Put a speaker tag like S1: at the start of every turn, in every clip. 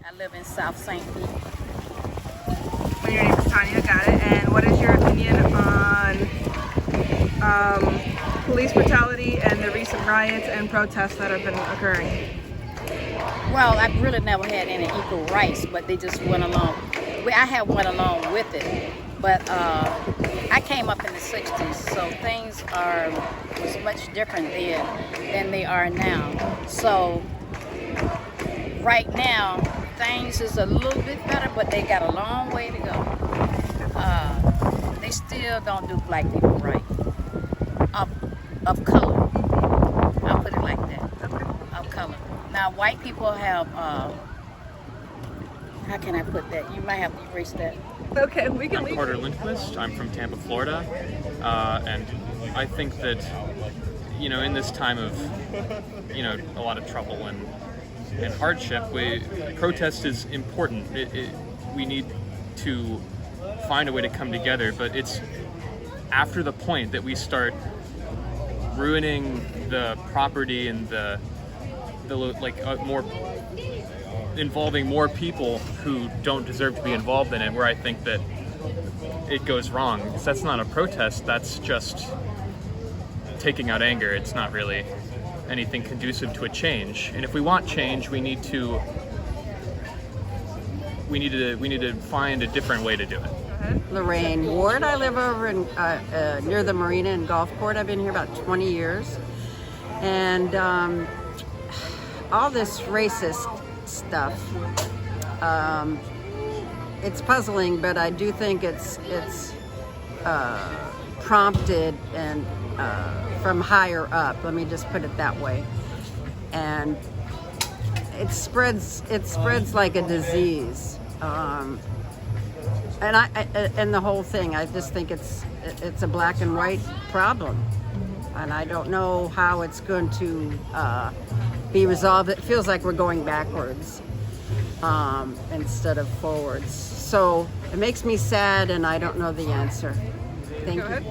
S1: I live in South St. Pete.
S2: And your name is Tanya, got it. And what is your opinion on police brutality and the recent riots and protests that have been occurring?
S1: Well, I've really never had any equal rights, but they just went along. I have went along with it, but I came up in the 60s, so things was much different then than they are now. So right now, things is a little bit better, but they got a long way to go. They still don't do black people right. Of color. I'll put it like that. Of color. Now, white people have, how can I put that? You might have to erase that.
S2: Okay, we can
S3: I'm
S2: leave.
S3: Carter Lindquist. I'm from Tampa, Florida. And I think that, in this time of, a lot of trouble and hardship, protest is important. We need to find a way to come together, but it's after the point that we start ruining the property and more involving more people who don't deserve to be involved in it, where I think that it goes wrong. Because that's not a protest, that's just taking out anger. It's not really anything conducive to a change. And if we want change, we need to find a different way to do it.
S4: Lorraine Ward. I live over in near the marina in Gulfport. I've been here about 20 years, and all this racist stuff, it's puzzling, but I do think it's prompted and from higher up. Let me just put it that way, and it spreads like a disease. And the whole thing, I just think it's a black and white problem, and I don't know how it's going to be resolved. It feels like we're going backwards instead of forwards. So it makes me sad, and I don't know the answer. Thank you.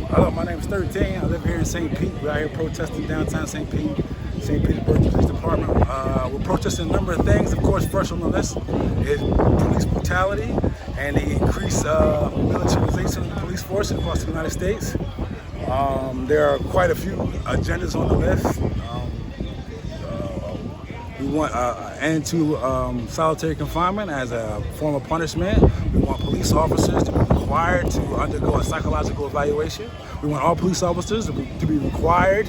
S5: Hello, my name is 13. I live here in St. Pete. We're out here protesting downtown St. Pete. St. Petersburg Police Department. We're protesting a number of things. Of course, first on the list is police brutality and the increased militarization of the police force across the United States. There are quite a few agendas on the list. We want an end to solitary confinement as a form of punishment. We want police officers to be required to undergo a psychological evaluation. We want all police officers to be required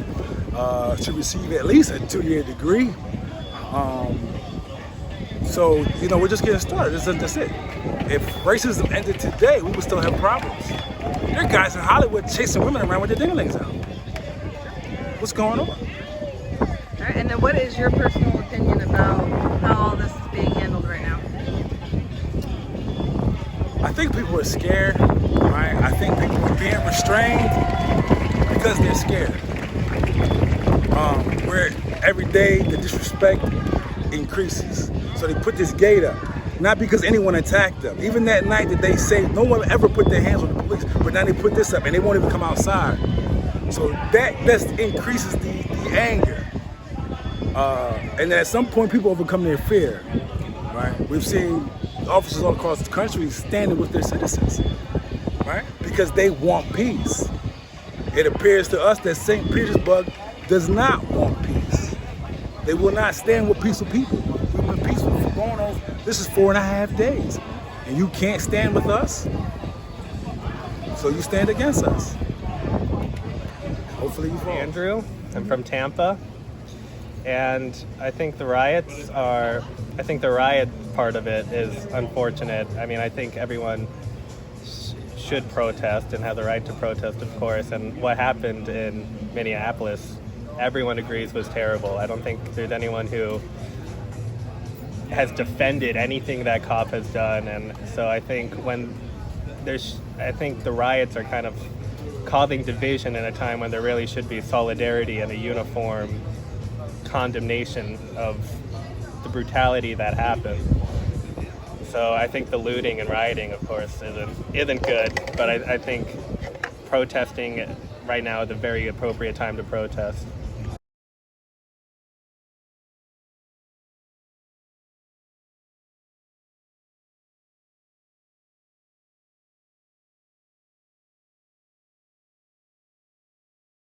S5: to receive at least a 2-year degree. So, we're just getting started. That's it. If racism ended today, we would still have problems. There are guys in Hollywood chasing women around with their dinglings out. What's going on?
S2: All right, and then what is your personal opinion about how all this is being handled right now?
S5: I think people are scared, right? I think people are being restrained because they're scared. Where every day the disrespect increases. So they put this gate up, not because anyone attacked them. Even that night that they say no one ever put their hands on the police, but now they put this up and they won't even come outside. So that increases the anger. And at some point people overcome their fear, right? We've seen officers all across the country standing with their citizens, right? Because they want peace. It appears to us that St. Petersburg does not want peace. They will not stand with peaceful people. We've been peaceful for going on. This is 4.5 days. And you can't stand with us? So you stand against us. Hopefully you fall.
S6: Andrew, I'm from Tampa. And I think the riot part of it is unfortunate. I mean, I think everyone should protest and have the right to protest, of course. And what happened in Minneapolis, everyone agrees was terrible. I don't think there's anyone who has defended anything that cop has done. And so I think the riots are kind of causing division in a time when there really should be solidarity and a uniform condemnation of the brutality that happened. So I think the looting and rioting, of course, isn't good, but I think protesting right now is a very appropriate time to protest.